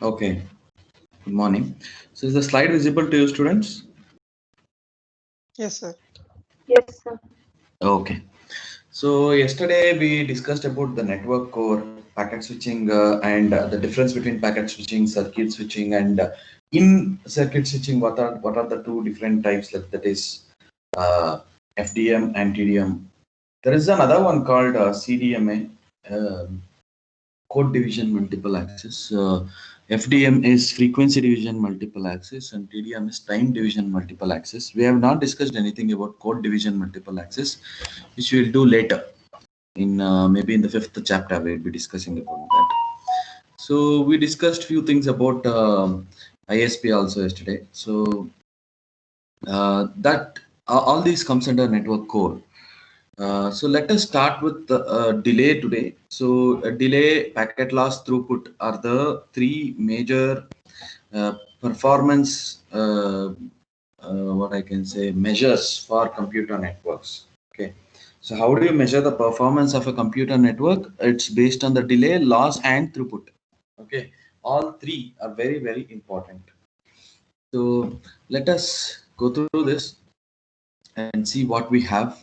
Okay, good morning. So is the slide visible to you, students? Yes, sir. Yes, sir. Okay. So yesterday we discussed about the network core, packet switching, and the difference between packet switching, circuit switching, and in circuit switching, what are the two different types, like that is uh, FDM and TDM. There is another one called CDMA, code division multiple access. FDM is frequency division multiple access, and TDM is time division multiple access. We have not discussed anything about code division multiple access, which we will do later. In maybe in the 5th chapter, we'll be discussing about that. So we discussed few things about ISP also yesterday. So that all these comes under network core. So let us start with the delay today. So delay, packet loss, throughput are the three major performance what I can say measures for computer networks. Okay. So how do you measure the performance of a computer network? It's based on the delay, loss, and throughput. Okay. All three are very, very important. So let us go through this and see what we have.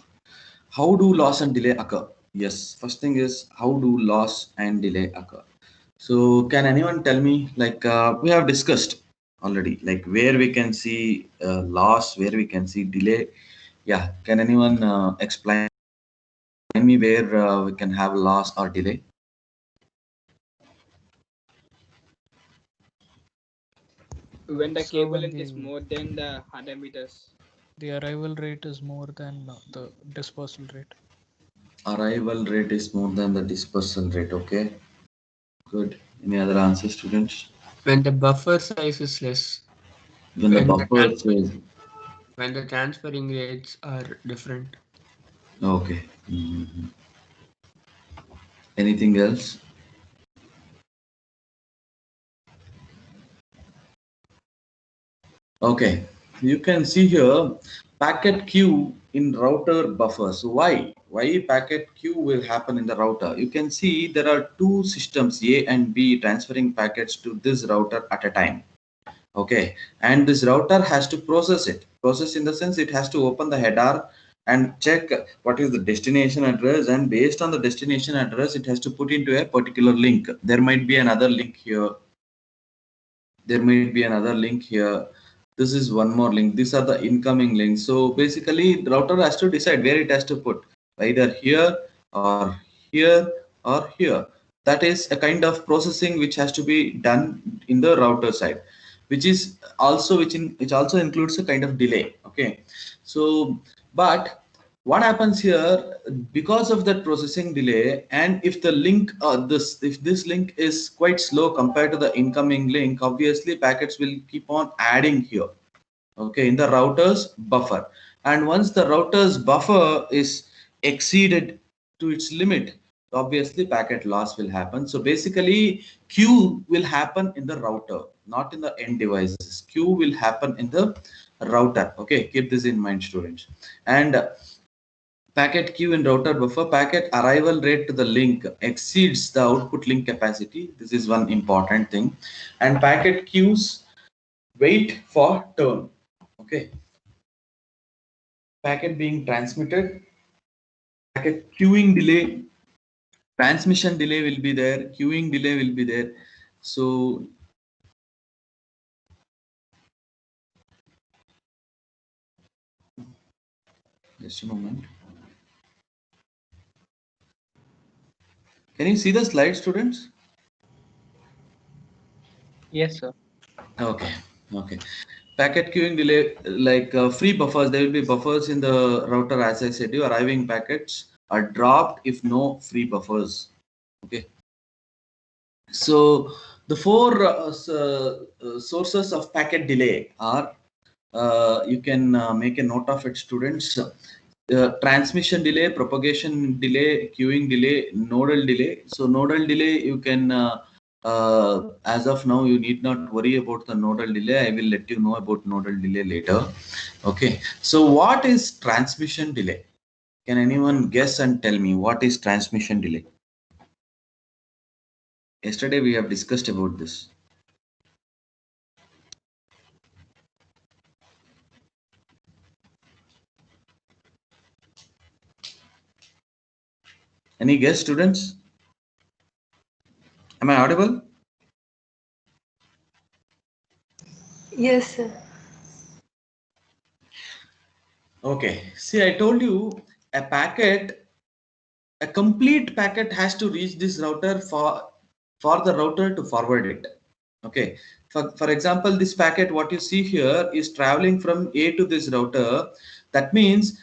How do loss and delay occur? Yes, first thing is how do loss and delay occur? So can anyone tell me, like we have discussed already, like where we can see loss, where we can see delay? Yeah, can anyone explain me where we can have loss or delay? When the So cable when length is more than the 100 meters. the arrival rate is more than the dispersal rate. Arrival rate is more than the dispersal rate. Okay, good. Any other answers, students? When the buffer size is less, When the when the buffer is transferring rates are different. okay. Mhm. Anything else? Okay, you can see here packet queue in router buffer. So why? Why packet queue will happen in the router? You can see there are two systems A and B transferring packets to this router at a time. Okay, and this router has to process it. Process in the sense it has to open the header and check what is the destination address, and based on the destination address, it has to put into a particular link. There might be another link here. There might be another link here. This is one more link. These are the incoming links. So basically the router has to decide where it has to put, either here or here or here. That is a kind of processing which has to be done in the router side, which is also which also includes a kind of delay. Okay, so but what happens here, because of that processing delay, and if the link if this link is quite slow compared to the incoming link, obviously packets will keep on adding here, okay, in the router's buffer. And once the router's buffer is exceeded to its limit, obviously packet loss will happen. So basically queue will happen in the router, not in the end devices. Queue will happen in the router. Okay, keep this in mind, students. And packet queue in router buffer, packet arrival rate to the link exceeds the output link capacity. This is one important thing. And packet queues wait for turn. Okay, packet being transmitted, packet queuing delay, transmission delay will be there, queuing delay will be there. So just a moment. Can you see the slide, students? Yes, sir. Okay, Okay. Packet queuing delay, like free buffers, there will be buffers in the router. As I said, your arriving packets are dropped if no free buffers. Okay. So the four sources of packet delay are, you can make a note of it, students. Transmission delay, propagation delay, queuing delay, nodal delay. So nodal delay, you can as of now you need not worry about the nodal delay. I will let you know about nodal delay later. Okay, so what is transmission delay? Can anyone guess and tell me what is transmission delay? Yesterday we have discussed about this. Any guess, students? Am I audible? Yes, sir. Okay, see, I told you a packet, a complete packet has to reach this router for the router to forward it. Okay, for example, this packet, what you see here is traveling from A to this router. That means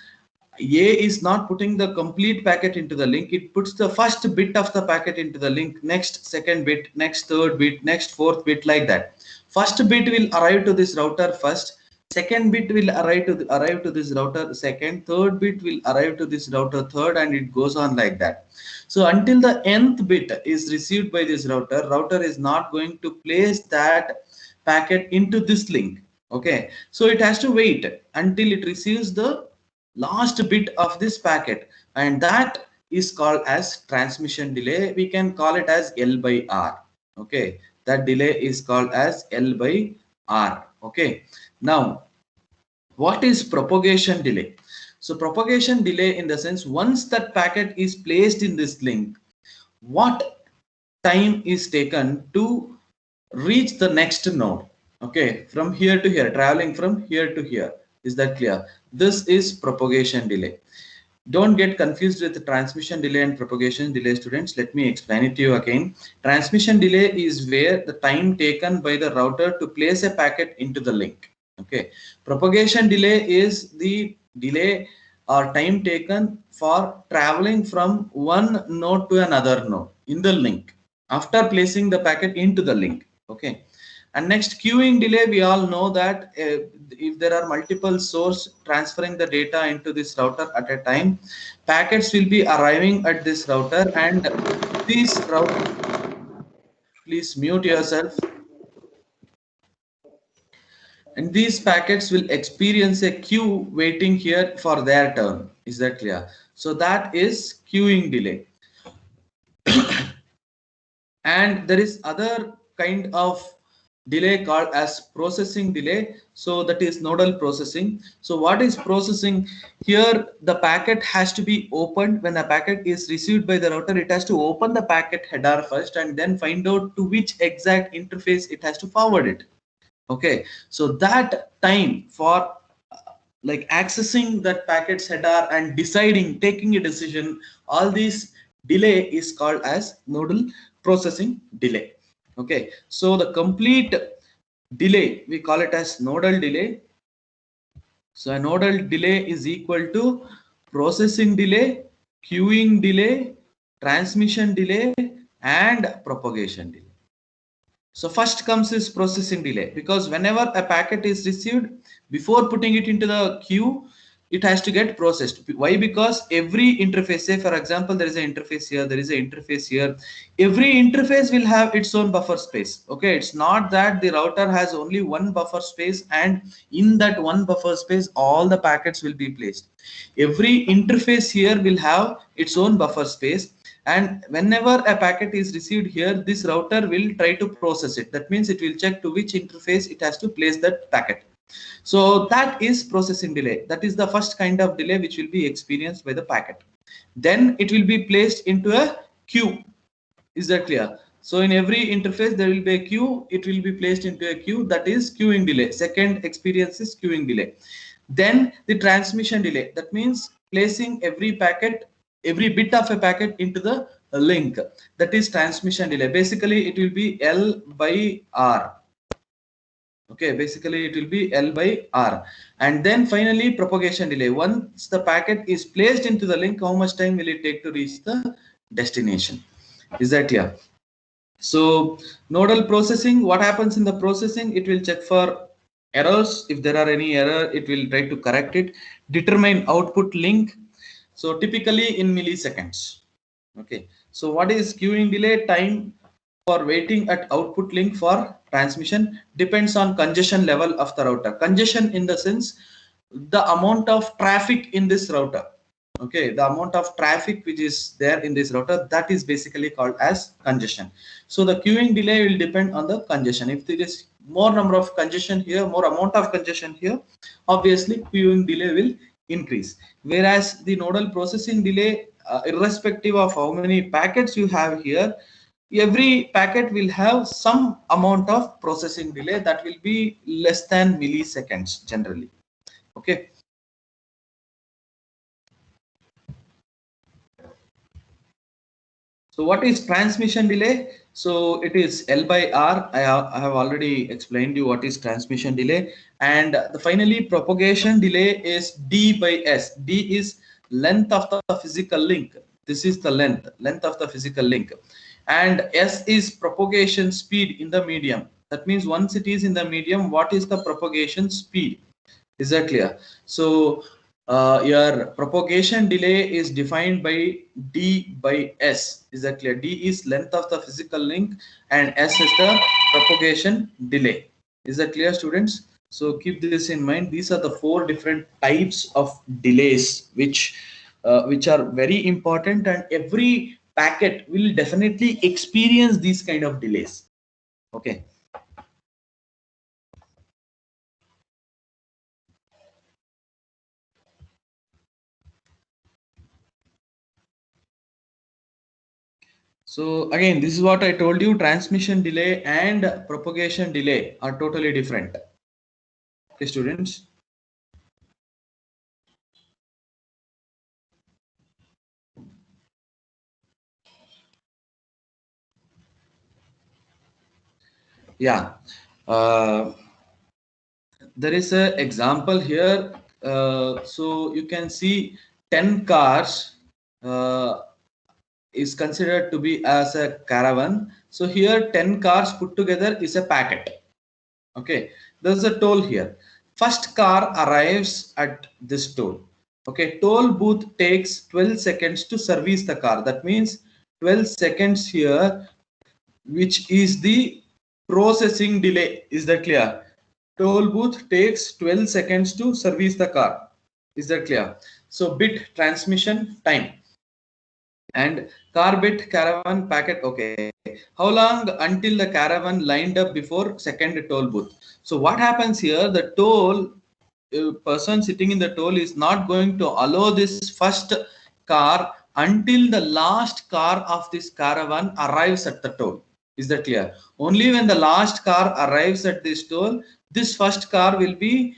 A is not putting the complete packet into the link. It puts the first bit of the packet into the link, next second bit, next third bit, next fourth bit, like that. First bit will arrive to this router first. Second bit will arrive to this router second. Third bit will arrive to this router third, and it goes on like that. So until the nth bit is received by this router is not going to place that packet into this link. Okay, so it has to wait until it receives the last bit of this packet, and that is called as transmission delay. We can call it as L by R. Okay, that delay is called as L by R. Okay, now what is propagation delay? So propagation delay, in the sense, once that packet is placed in this link, what time is taken to reach the next node? Okay, from here to here, traveling from here to here. Is that clear? This is propagation delay. Don't get confused with the transmission delay and propagation delay, students. Let me explain it to you again. Transmission delay is where the time taken by the router to place a packet into the link. Okay, propagation delay is the delay or time taken for traveling from one node to another node in the link after placing the packet into the link. Okay, and next, queuing delay, we all know that if there are multiple sources transferring the data into this router at a time, packets will be arriving at this router, and this router, please mute yourself, and these packets will experience a queue waiting here for their turn. Is that clear? So that is queuing delay. And there is other kind of delay called as processing delay. So that is nodal processing. So what is processing? Here the packet has to be opened. When a packet is received by the router, it has to open the packet header first and then find out to which exact interface it has to forward it. Okay, so that time for like accessing that packet's header and deciding, taking a decision, all these delay is called as nodal processing delay. Okay, so the complete delay, we call it as nodal delay. So a nodal delay is equal to processing delay, queuing delay, transmission delay, and propagation delay. So first comes is processing delay, because whenever a packet is received, before putting it into the queue, it has to get processed. Why? Because every interface, say for example, there is an interface here, there is an interface here. Every interface will have its own buffer space. Okay, it's not that the router has only one buffer space and in that one buffer space all the packets will be placed. Every interface here will have its own buffer space, and whenever a packet is received here, this router will try to process it. That means it will check to which interface it has to place that packet. So that is processing delay. That is the first kind of delay which will be experienced by the packet. Then it will be placed into a queue. Is that clear? So in every interface there will be a queue. It will be placed into a queue. That is queuing delay. Second experience is queuing delay. Then the transmission delay. That means placing every packet, every bit of a packet into the link. That is transmission delay. Basically it will be L by R. Okay, basically it will be L by R. And then finally propagation delay. Once the packet is placed into the link, how much time will it take to reach the destination? Is that clear? So nodal processing, what happens in the processing? It will check for errors. If there are any error, it will try to correct it. Determine output link. So typically in milliseconds. Okay. So what is queuing delay? Time for waiting at output link for transmission depends on congestion level of the router. Congestion in the sense the amount of traffic in this router. Okay, the amount of traffic which is there in this router, that is basically called as congestion. So the queuing delay will depend on the congestion. If there is more number of congestion here, more amount of congestion here, obviously queuing delay will increase. Whereas the nodal processing delay, irrespective of how many packets you have here, every packet will have some amount of processing delay that will be less than milliseconds generally. Okay. So what is transmission delay? So it is L by R. I have already explained you what is transmission delay. And finally propagation delay is D by S. D is length of the physical link. This is the length of the physical link. And S is propagation speed in the medium. That means once it is in the medium, what is the propagation speed? Is that clear? So your propagation delay is defined by D by S. Is that clear? D is length of the physical link and S is the propagation delay. Is that clear, students? So keep this in mind. These are the 4 different types of delays which are very important, and every packet will definitely experience these kind of delays. Okay. So again, this is what I told you, transmission delay and propagation delay are totally different. Okay, students. Yeah. There is an example here. So you can see 10 cars is considered to be as a caravan. So here 10 cars put together is a packet. Okay, there's a toll here. First car arrives at this toll. Okay, toll booth takes 12 seconds to service the car. That means 12 seconds here, which is the processing delay. Is that clear? Toll booth takes 12 seconds to service the car. Is that clear? So bit transmission time. And car bit caravan packet. Okay, how long until the caravan lined up before second toll booth? So what happens here, the toll person sitting in the toll is not going to allow this first car until the last car of this caravan arrives at the toll. Is that clear? Only when the last car arrives at this toll, this first car will be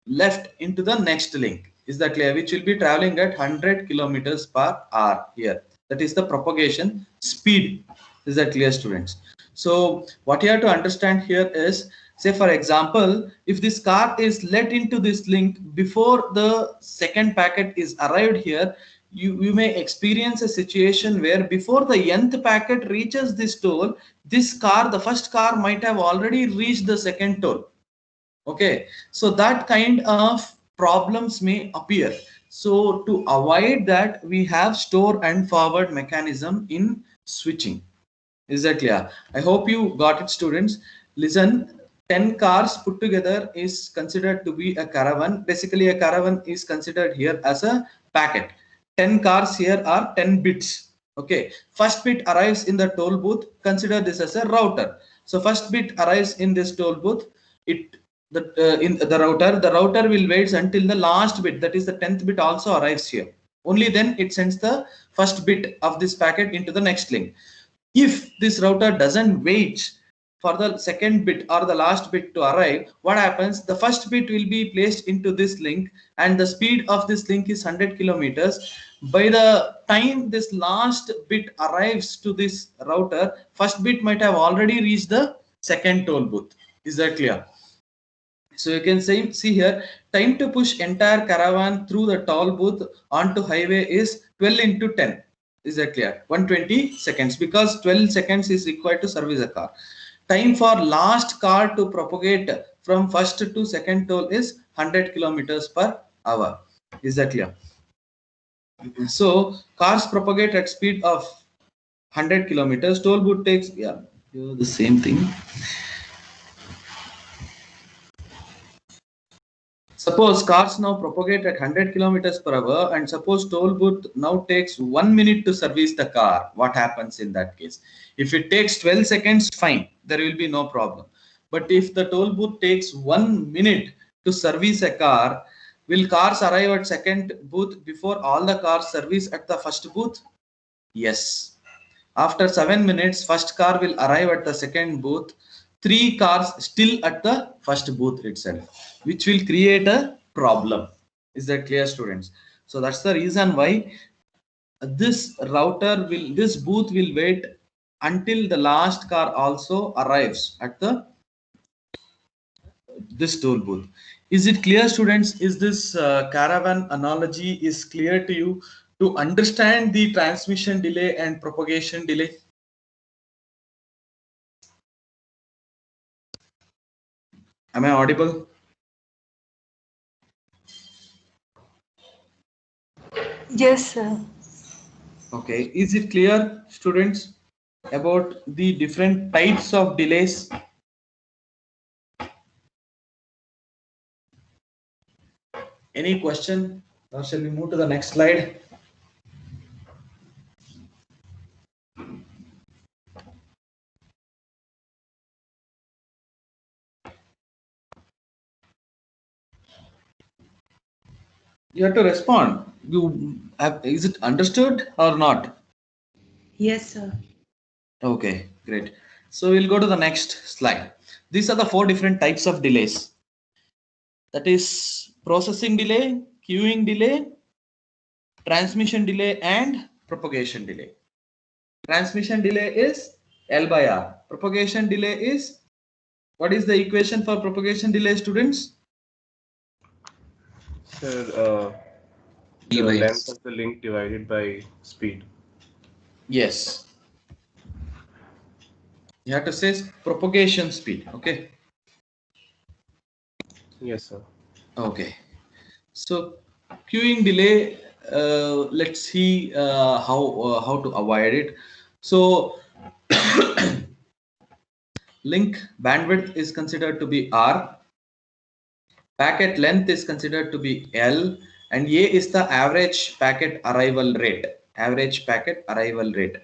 left into the next link. Is that clear? Which will be traveling at 100 kilometers per hour here. That is the propagation speed. Is that clear, students? So what you have to understand here is, say for example, if this car is let into this link before the second packet is arrived here, you may experience a situation where before the nth packet reaches this toll, this car, the first car, might have already reached the second toll. Okay, so that kind of problems may appear. So to avoid that, we have store and forward mechanism in switching. Is that clear? I hope you got it, students. Listen, 10 cars put together is considered to be a caravan. Basically, a caravan is considered here as a packet. 10 cars here are 10 bits. Okay, first bit arrives in the toll booth. Consider this as a router. So first bit arrives in this toll booth. In the router will wait until the last bit, that is the 10th bit, also arrives here. Only then it sends the first bit of this packet into the next link. If this router doesn't wait for the second bit or the last bit to arrive, what happens? The first bit will be placed into this link, and the speed of this link is 100 kilometers. By the time this last bit arrives to this router, first bit might have already reached the second toll booth. Is that clear? So you can see here, time to push entire caravan through the toll booth onto highway is 12 into 10. Is that clear? 120 seconds, because 12 seconds is required to service a car. Time for last car to propagate from first to second toll is 100 kilometers per hour. Is that clear? So cars propagate at speed of 100 kilometers. Toll booth takes, yeah, the same thing. Suppose cars now propagate at 100 kilometers per hour, and suppose toll booth now takes 1 minute to service the car. What happens in that case? If it takes 12 seconds, fine, there will be no problem. But if the toll booth takes 1 minute to service a car, will cars arrive at second booth before all the cars service at the first booth? Yes. After 7 minutes, first car will arrive at the second booth, 3 cars still at the first booth itself, which will create a problem. Is that clear, students? So that's the reason why this booth will wait until the last car also arrives at this toll booth. Is it clear, students? Is this caravan analogy is clear to you to understand the transmission delay and propagation delay? Am I audible? Yes, sir. Okay. Is it clear, students, about the different types of delays? Any question? Now shall we move to the next slide? You have to respond. Is it understood or not? Yes, sir. Okay, great. So we'll go to the next slide. These are the 4 different types of delays. That is processing delay, queuing delay, transmission delay, and propagation delay. Transmission delay is L by R. Propagation delay is, what is the equation for propagation delay, students? Sir, the length of the link divided by speed. Yes. You have to say propagation speed. Okay. Yes, sir. Okay. So queuing delay, let's see how to avoid it. So link bandwidth is considered to be R, packet length is considered to be L, and A is the average packet arrival rate. Average packet arrival rate.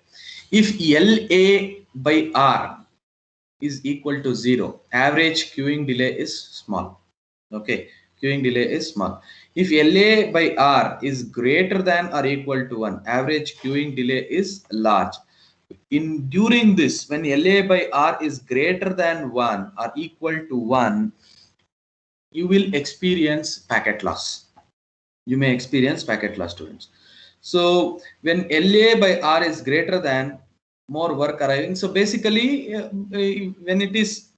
If LA by R is equal to 0, average queuing delay is small. Okay, queuing delay is small. If LA by R is greater than or equal to 1, average queuing delay is large. During this, when LA by R is greater than 1 or equal to 1, you will experience packet loss. You may experience packet loss, students. So when LA by R is greater than, more work arriving. So basically, when it is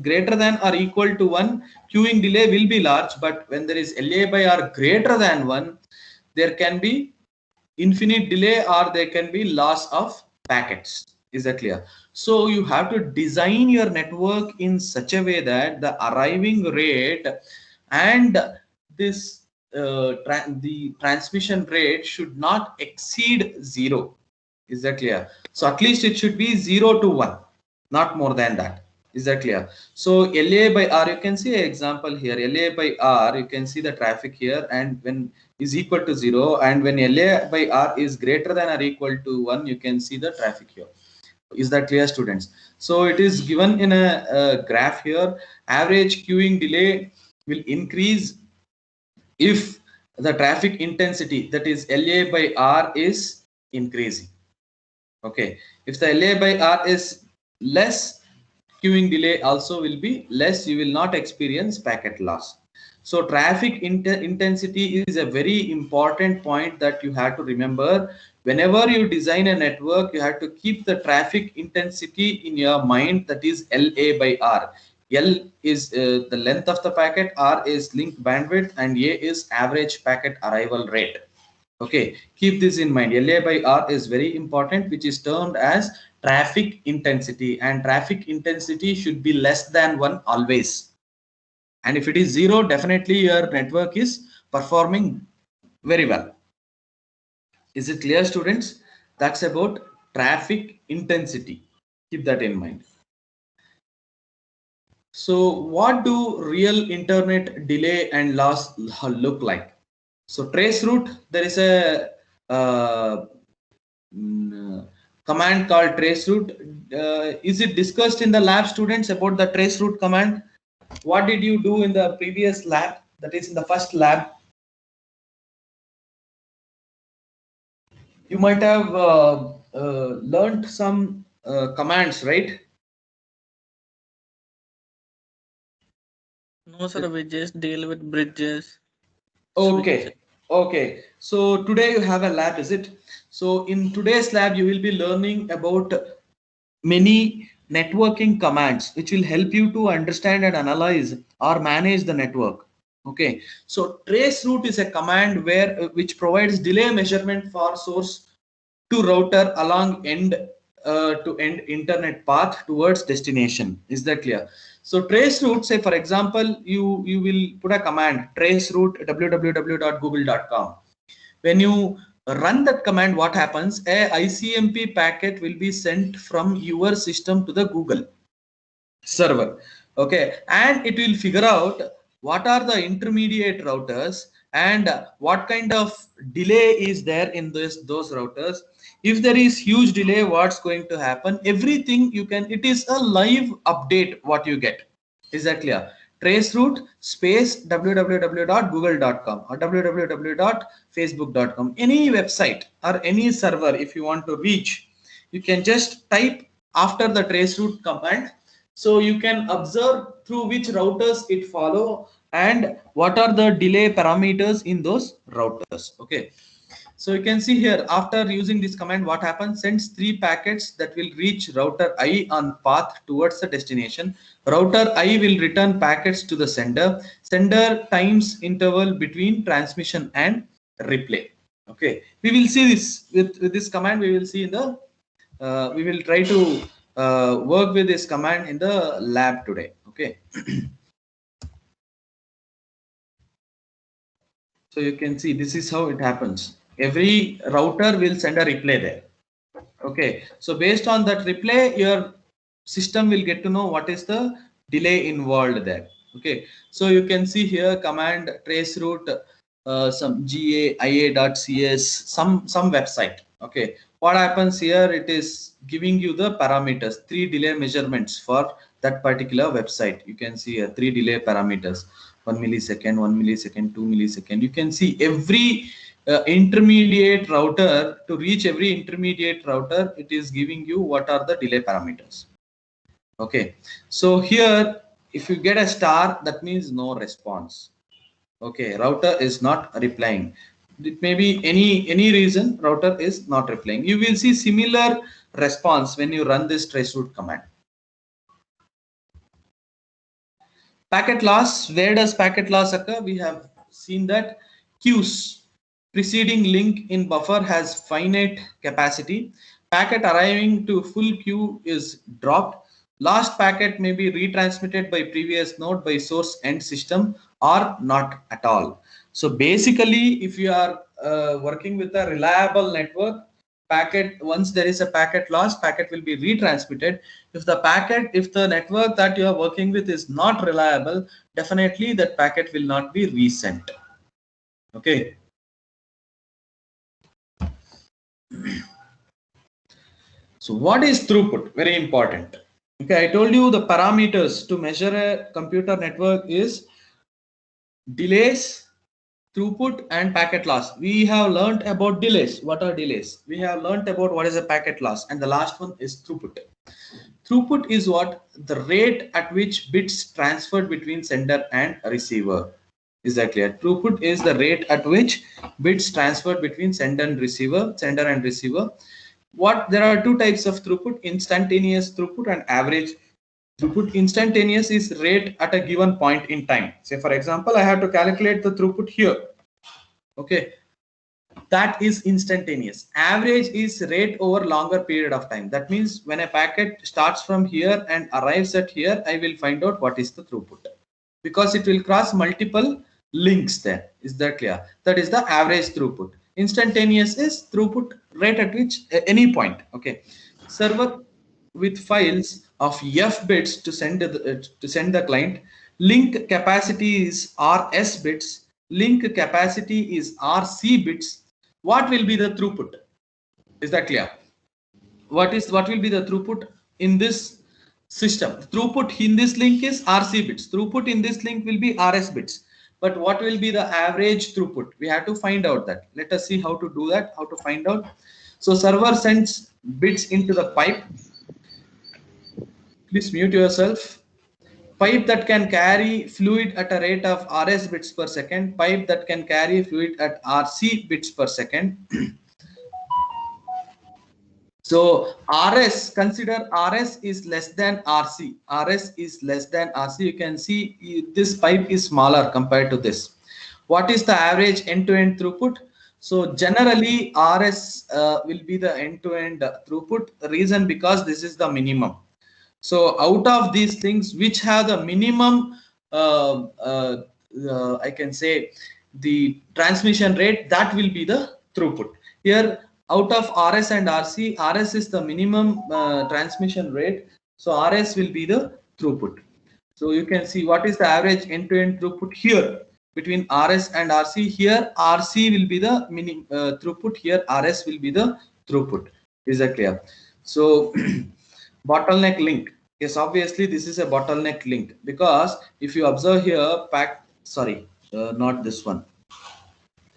greater than or equal to 1, queuing delay will be large. But when there is LA by R greater than 1, there can be infinite delay or there can be loss of packets. Is that clear? So you have to design your network in such a way that the arriving rate and this the transmission rate should not exceed 0. Is that clear? So at least it should be 0 to 1, not more than that. Is that clear? So LA by R, you can see an example here. LA by R, you can see the traffic here, and when is equal to 0, and when LA by R is greater than or equal to 1, you can see the traffic here. Is that clear, students? So it is given in a graph here. Average queuing delay will increase if the traffic intensity, that is LA by R, is increasing. Okay, if the LA by R is less, queuing delay also will be less. You will not experience packet loss. So traffic intensity is a very important point that you have to remember. Whenever you design a network, you have to keep the traffic intensity in your mind, that is LA by R. L is the length of the packet, R is link bandwidth, and A is average packet arrival rate. Okay, keep this in mind. LA by R is very important, which is termed as traffic intensity, and traffic intensity should be less than 1 always. And if it is 0, definitely your network is performing very well. Is it clear, students? That's about traffic intensity. Keep that in mind. So what do real internet delay and loss look like? So trace route, there is a command called trace route. Is it discussed in the lab, students, about the trace route command? What did you do in the previous lab, that is in the first lab? You might have learned some commands, right? No, sir, we just deal with bridges. Okay. Okay. So today you have a lab, is it? So in today's lab, you will be learning about many networking commands, which will help you to understand and analyze or manage the network. Okay. So trace route is a command where which provides delay measurement for source to router along end to end internet path towards destination. Is that clear? So trace route, say for example, you will put a command trace route www.google.com. When you run that command, what happens? A ICMP packet will be sent from your system to the Google server. Okay, and it will figure out what are the intermediate routers and what kind of delay is there in those routers. If there is huge delay, what's going to happen? Everything you can, it is a live update what you get. Is that clear? Trace route space www.google.com or www.facebook.com, any website or any server. If you want to reach, you can just type after the trace route command, so you can observe through which routers it follow and what are the delay parameters in those routers. Okay, so you can see here, after using this command, what happens? Sends 3 packets that will reach router I on path towards the destination. Router I will return packets to the sender. Sender times interval between transmission and replay. Okay, we will see this with this command. We will see in the we will try to work with this command in the lab today. Okay. So you can see this is how it happens. Every router will send a replay there. Okay, so based on that replay, your system will get to know what is the delay involved there. Okay, so you can see here command trace route, some gaia.cs, some website. Okay, what happens here? It is giving you the parameters, 3 delay measurements for that particular website. You can see 3 delay parameters: 1 millisecond, 1 millisecond, 2 millisecond. You can see every intermediate router. To reach every intermediate router, it is giving you what are the delay parameters. Okay, so here if you get a star, that means no response. Okay, router is not replying. It may be any reason router is not replying. You will see similar response when you run this trace route command. Packet loss, where does packet loss occur? We have seen that queues, preceding link in buffer has finite capacity. Packet arriving to full queue is dropped. Last packet may be retransmitted by previous node by source end system or not at all. So basically, if you are working with a reliable network, packet, once there is a packet loss, packet will be retransmitted. If the network that you are working with is not reliable, definitely that packet will not be resent. Okay. So what is throughput? Very important. Okay, I told you the parameters to measure a computer network is delays, throughput, and packet loss. We have learned about delays. What are delays? We have learned about what is a packet loss, and the last one is throughput. Throughput is what? The rate at which bits transferred between sender and receiver. Is that clear? Throughput is the rate at which bits transferred between sender and receiver. There are 2 types of throughput: instantaneous throughput and average Throughput instantaneous is rate at a given point in time. Say for example, I have to calculate the throughput here. Okay, that is instantaneous. Average is rate over longer period of time. That means when a packet starts from here and arrives at here, I will find out what is the throughput, because it will cross multiple links there. Is that clear? That is the average throughput. Instantaneous is throughput rate at which any point. Okay, server with files of f bits to send the client. Link capacity is rs bits. Link capacity is rc bits. What will be the throughput? Is that clear? What will be the throughput in this system? Throughput in this link is rc bits. Throughput in this link will be rs bits. But what will be the average throughput? We have to find out that. Let us see how to do that, how to find out. So server sends bits into the pipe. Please mute yourself. Pipe that can carry fluid at a rate of rs bits per second. Pipe that can carry fluid at rc bits per second. So rs, consider rs is less than rc. Rs is less than rc. You can see this pipe is smaller compared to this. What is the average end-to-end throughput? So generally rs will be the end-to-end throughput. The reason, because this is the minimum. So out of these things which have the minimum, I can say the transmission rate, that will be the throughput. Here out of rs and rc, rs is the minimum transmission rate. So rs will be the throughput. So you can see what is the average end-to-end throughput here between rs and rc. Here rc will be the minimum throughput. Here rs will be the throughput. Is that clear? So bottleneck link. Yes, obviously this is a bottleneck link, because if you observe here, not this one.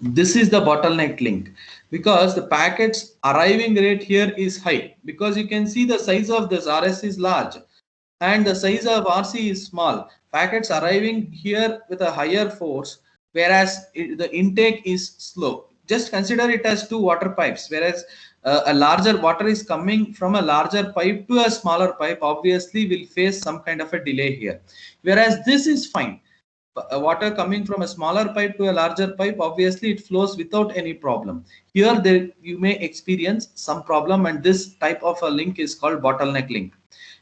This is the bottleneck link, because the packets arriving rate here is high, because you can see the size of this rs is large and the size of rc is small. Packets arriving here with a higher force, whereas the intake is slow. Just consider it as two water pipes, whereas a larger water is coming from a larger pipe to a smaller pipe, obviously will face some kind of a delay here, whereas this is fine. Water coming from a smaller pipe to a larger pipe, obviously it flows without any problem. Here you may experience some problem, and this type of a link is called bottleneck link.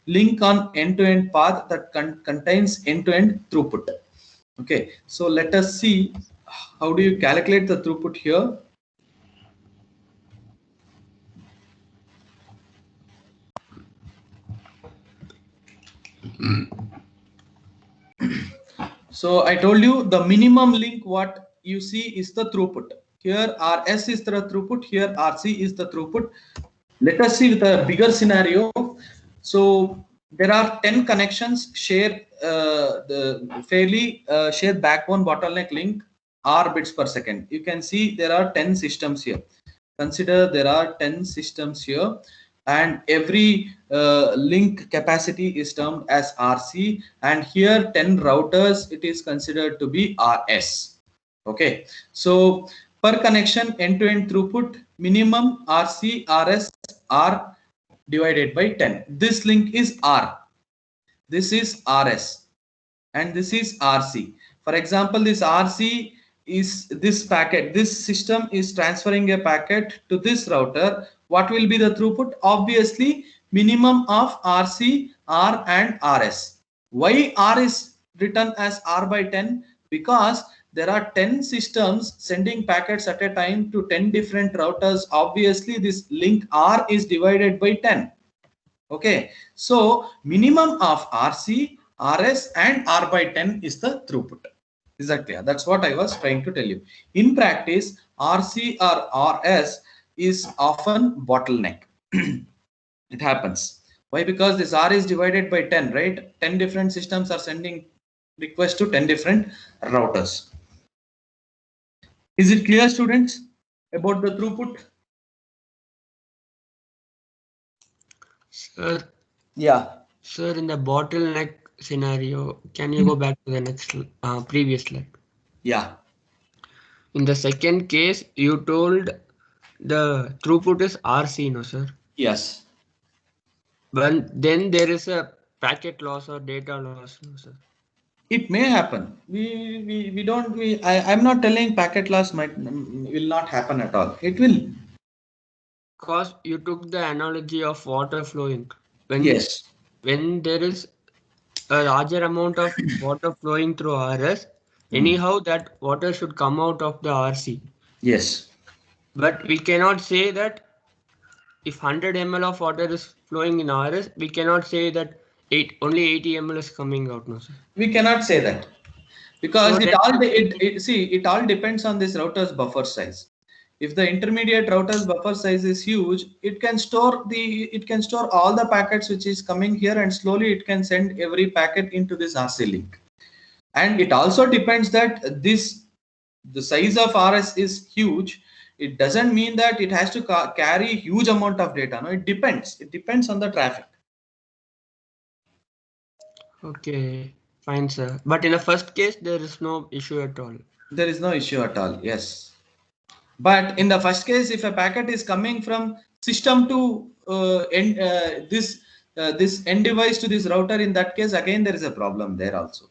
Link on end-to-end path that contains end-to-end throughput. Okay, so let us see how do you calculate the throughput here. So I told you the minimum link, what you see is the throughput. Here rs is the throughput, here rc is the throughput. Let us see with a bigger scenario. So there are 10 connections share share backbone bottleneck link r bits per second. You can see there are 10 systems here. Consider there are 10 systems here, and every link capacity is termed as rc, and here 10 routers, it is considered to be rs. Okay, so per connection end-to-end throughput minimum rc rs r divided by 10. This link is r, this is rs, and this is rc. For example, this rc is this packet, this system is transferring a packet to this router. What will be the throughput? Obviously minimum of rc, r and rs. Why r is written as r by 10? Because there are 10 systems sending packets at a time to 10 different routers. Obviously this link r is divided by 10. Okay, so minimum of rc, rs and r by 10 is the throughput. Is that clear? That's what I was trying to tell you. In practice, rc or rs is often bottleneck. It happens. Why? Because this r is divided by 10, right? 10 different systems are sending requests to 10 different routers. Is it clear, students, about the throughput? Sir. Yeah. Sir, in the bottleneck scenario, can you go back to the next previous slide? Yeah. In the second case, you told the throughput is RC, no sir? Yes. But then there is a packet loss or data loss, no, sir. It may happen. I'm not telling packet loss will not happen at all. It will. Because you took the analogy of water flowing. Yes. When there is a larger amount of water flowing through RS, anyhow that water should come out of the RC. Yes. But we cannot say that if 100 ml of water is flowing in RS, we cannot say that only 80 ml is coming out, no, sir. We cannot say that because So it all depends on this router's buffer size. If the intermediate router's buffer size is huge, it can store all the packets which is coming here, and slowly it can send every packet into this RC link. And it also depends that the size of RS is huge. It doesn't mean that it has to carry huge amount of data. No, it depends. It depends on the traffic. Okay, fine, sir. But in the first case, there is no issue at all. There is no issue at all. Yes. But in the first case, if a packet is coming from system to this end device to this router, in that case, again, there is a problem there also.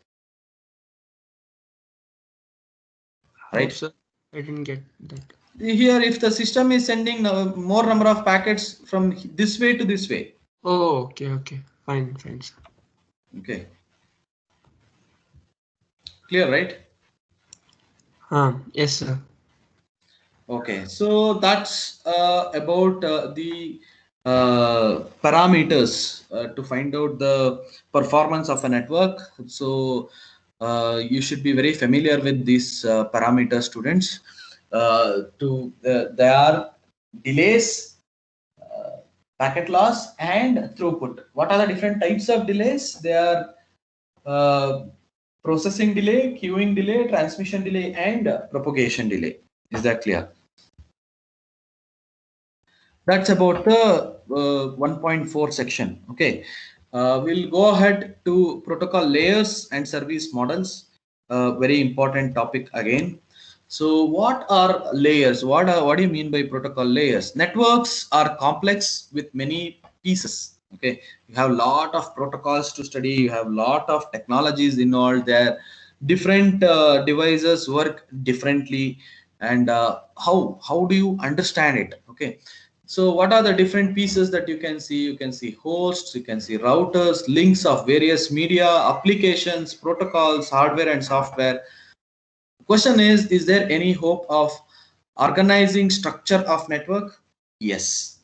Right? Oh, sir, I didn't get that. Here, if the system is sending more number of packets from this way to this way. Oh, okay. Fine, sir. Okay. Clear, right? Yes, sir. Okay, so that's about the parameters to find out the performance of a network. So you should be very familiar with these parameters, students. They are delays, packet loss, and throughput. What are the different types of delays? They are processing delay, queuing delay, transmission delay, and propagation delay. Is that clear? That's about the 1.4 section. Okay, we'll go ahead to protocol layers and service models. Very important topic again. So what are layers? What do you mean by protocol layers? Networks are complex with many pieces. Okay, you have a lot of protocols to study. You have a lot of technologies involved there. Different devices work differently, and how do you understand it? Okay, so what are the different pieces that you can see? You can see hosts, you can see routers, links of various media, applications, protocols, hardware and software. Question is there any hope of organizing structure of network? Yes.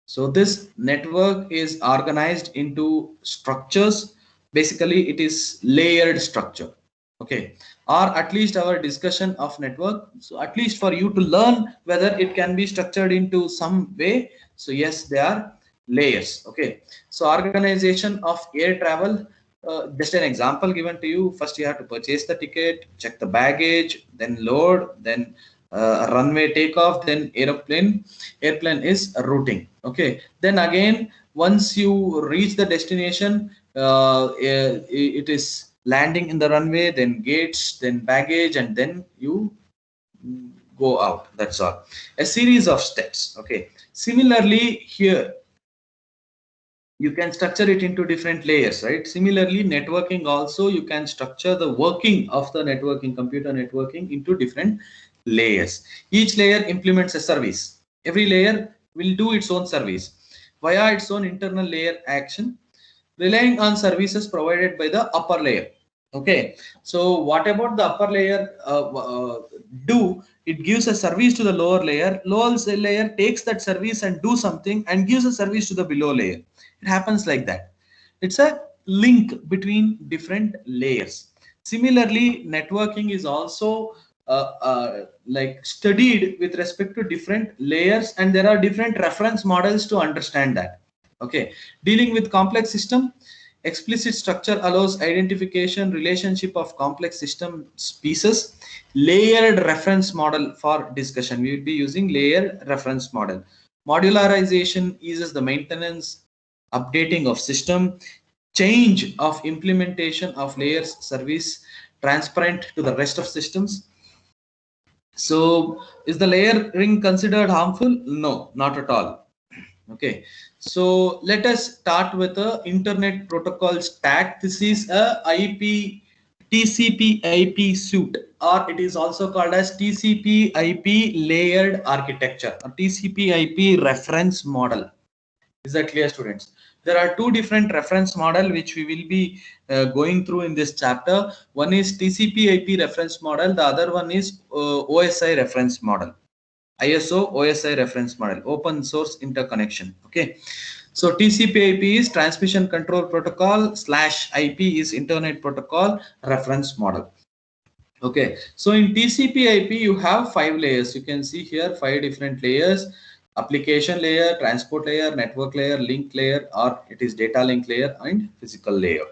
So this network is organized into structures. Basically, it is layered structure. Okay, or at least our discussion of network. So at least for you to learn whether it can be structured into some way. So yes, they are layers. Okay, so organization of air travel. Just an example given to you. First, you have to purchase the ticket, check the baggage, then load, then runway takeoff, then airplane is routing. Okay, then again, once you reach the destination, it is landing in the runway, then gates, then baggage, and then you go out. That's all. A series of steps. Okay, similarly here you can structure it into different layers, right? Similarly, networking also, you can structure the working of the networking, computer networking, into different layers. Each layer implements a service. Every layer will do its own service via its own internal layer action, relying on services provided by the upper layer. Okay, so what about the upper layer do? It gives a service to the lower layer. Lower layer takes that service and do something and gives a service to the below layer. It happens like that. It's a link between different layers. Similarly, networking is also like studied with respect to different layers, and there are different reference models to understand that. Okay, dealing with complex system, explicit structure allows identification relationship of complex system pieces. Layered reference model for discussion, we will be using layered reference model. Modularization eases the maintenance, updating of system, change of implementation of layers service transparent to the rest of systems. So is the layering considered harmful? No, not at all. Okay, so let us start with the internet protocol stack. This is a TCP/IP suite, or it is also called as TCP/IP layered architecture, or TCP/IP reference model. Is that clear, students? There are two different reference model which we will be going through in this chapter. One is TCP/IP reference model. The other one is OSI reference model. ISO OSI reference model, open source interconnection. Okay, so TCP/IP is transmission control protocol / IP is internet protocol reference model. Okay, so in TCP/IP you have 5 layers. You can see here 5 different layers: application layer, transport layer, network layer, link layer, or it is data link layer, and physical layer.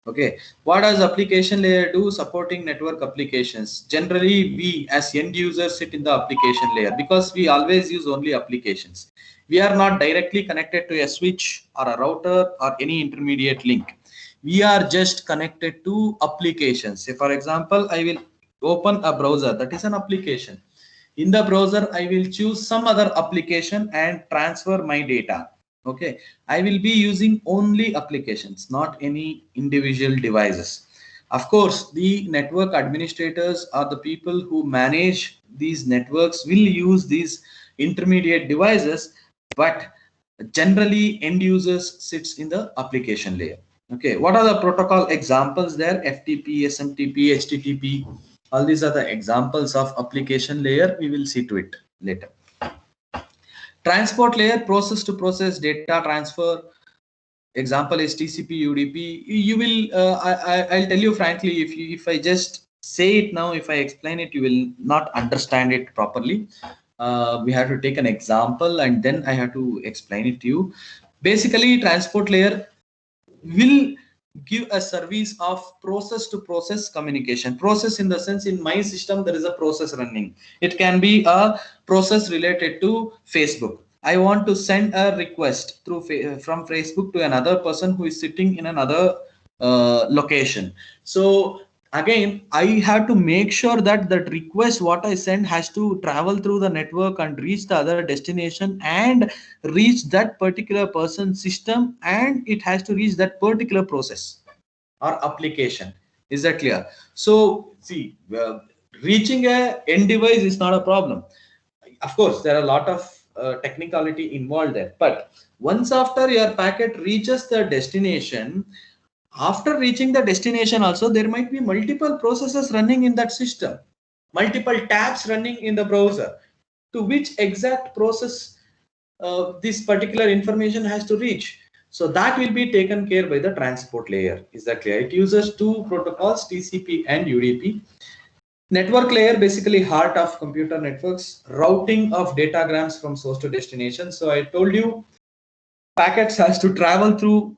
Okay, what does application layer do? Supporting network applications. Generally, we as end users sit in the application layer because we always use only applications. We are not directly connected to a switch or a router or any intermediate link. We are just connected to applications. Say, for example, I will open a browser, that is an application. In the browser, I will choose some other application and transfer my data. Okay, I will be using only applications, not any individual devices. Of course, the network administrators or the people who manage these networks will use these intermediate devices, but generally end users sits in the application layer. Okay, what are the protocol examples there? FTP, SMTP, HTTP. All these are the examples of application layer. We will see to it later. Transport layer, process to process data transfer. Example is TCP UDP. You will I'll tell you frankly, if I just say it now, if I explain it, you will not understand it properly. We have to take an example and then I have to explain it to you. Basically, transport layer will give a service of process to process communication. Process in the sense, in my system there is a process running. It can be a process related to Facebook. I want to send a request through from Facebook to another person who is sitting in another location. So again, I have to make sure that that request what I send has to travel through the network and reach the other destination and reach that particular person's system, and it has to reach that particular process or application. Is that clear? So see, reaching a end device is not a problem. Of course, there are a lot of technicality involved there, but once after your packet reaches the destination, after reaching the destination also there might be multiple processes running in that system, multiple tabs running in the browser, to which exact process this particular information has to reach. So that will be taken care by the transport layer. Is that clear? It uses two protocols, TCP and UDP. Network layer, basically heart of computer networks, routing of datagrams from source to destination. So I told you packets has to travel through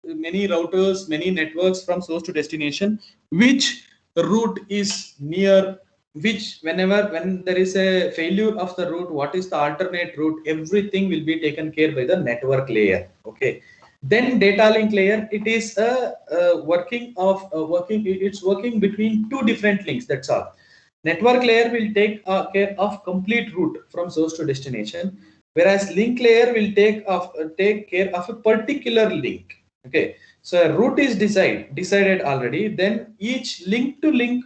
many routers, many networks from source to destination. Which route is near which, when there is a failure of the route, what is the alternate route, everything will be taken care by the network layer. Okay, then data link layer, it is it's working between two different links, that's all. Network layer will take care of complete route from source to destination, whereas link layer will take care of a particular link. Okay, so a route is decided already, then each link to link,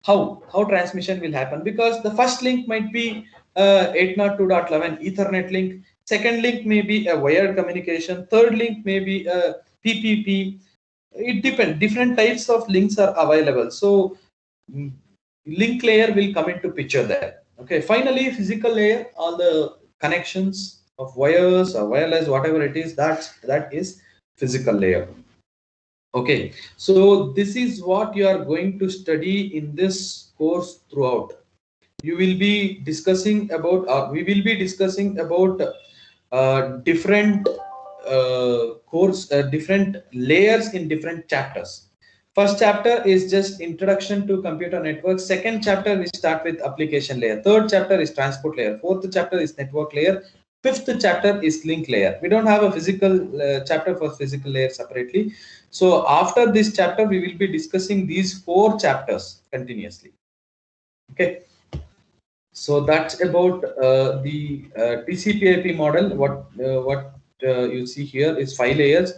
how transmission will happen, because the first link might be 802.11 Ethernet link, second link may be a wired communication, third link may be a PPP. It depends, different types of links are available. So link layer will come into picture there. Okay, finally physical layer, all the connections of wires or wireless, whatever it is, that is physical layer. Okay, so this is what you are going to study in this course throughout. You will be discussing about we will be discussing about different different layers in different chapters. First chapter is just introduction to computer networks. Second chapter we start with application layer. Third chapter is transport layer. Fourth chapter is network layer. Fifth chapter is link layer. We don't have a physical chapter for physical layer separately. So after this chapter, we will be discussing these 4 chapters continuously. Okay. So that's about the TCP/IP model. What you see here is 5 layers.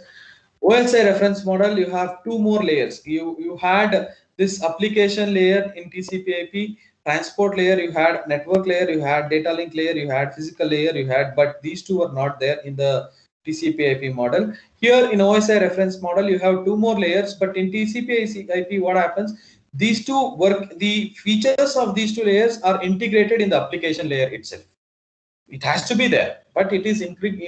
OSI reference model, you have 2 more layers. You had this application layer in TCP/IP, transport layer, you had network layer, you had data link layer, you had physical layer, you had, but these two are not there in the TCP/IP model. Here in OSI reference model, you have 2 more layers, but in TCP/IP, what happens? These two work, the features of these 2 layers are integrated in the application layer itself. It has to be there, but it is included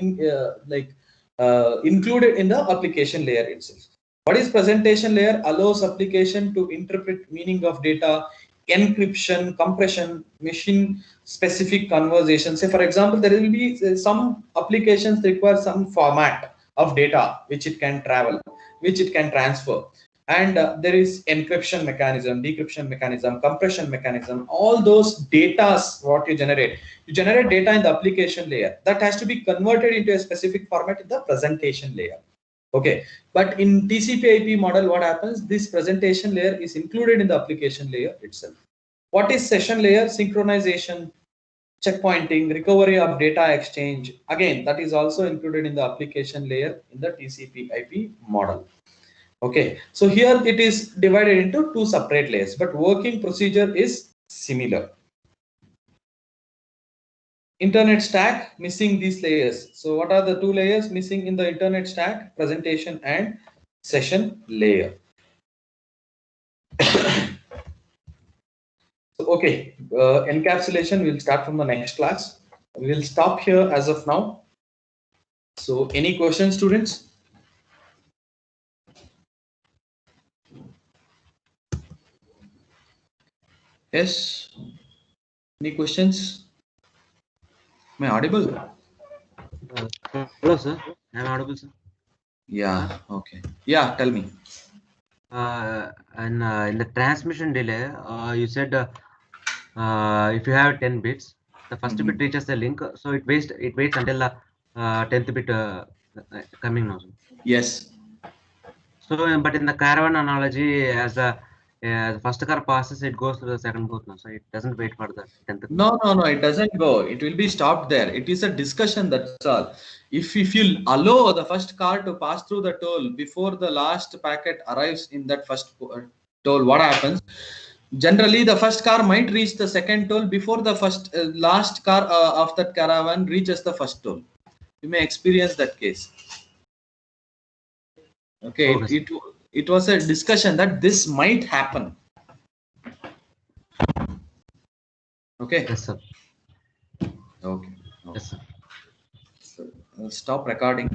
in the application layer itself. What is presentation layer? Allows application to interpret meaning of data, encryption, compression, machine specific conversation. Say for example, there will be some applications require some format of data which it can travel, which it can transfer. And there is encryption mechanism, decryption mechanism, compression mechanism, all those data what you generate data in the application layer that has to be converted into a specific format in the presentation layer. Okay, but in TCP/IP model, what happens? This presentation layer is included in the application layer itself. What is session layer? Synchronization, checkpointing, recovery of data exchange. Again, that is also included in the application layer in the TCP/IP model. Okay, so here it is divided into 2 separate layers, but working procedure is similar. Internet stack missing these layers. So what are the 2 layers missing in the internet stack? Presentation and session layer. So, okay, encapsulation we'll start from the next class. We'll stop here as of now. So any questions, students? Yes. Any questions? Am I audible? Hello, sir. I'm audible, sir. Yeah. Okay. Yeah. Tell me. And in the transmission delay, you said if you have 10 bits, the first bit reaches the link, so it waits until the 10th bit coming now. Sir. Yes. So, but in the caravan analogy, as the first car passes, it goes to the second booth now. So it doesn't wait for the 10th. No, it doesn't go. It will be stopped there. It is a discussion, that's all. If you allow the first car to pass through the toll before the last packet arrives in that first toll, what happens? Generally, the first car might reach the second toll before the last car of that caravan reaches the first toll. You may experience that case. Okay, it was a discussion that this might happen. Okay. Yes, sir. Okay. Yes, sir. So, stop recording.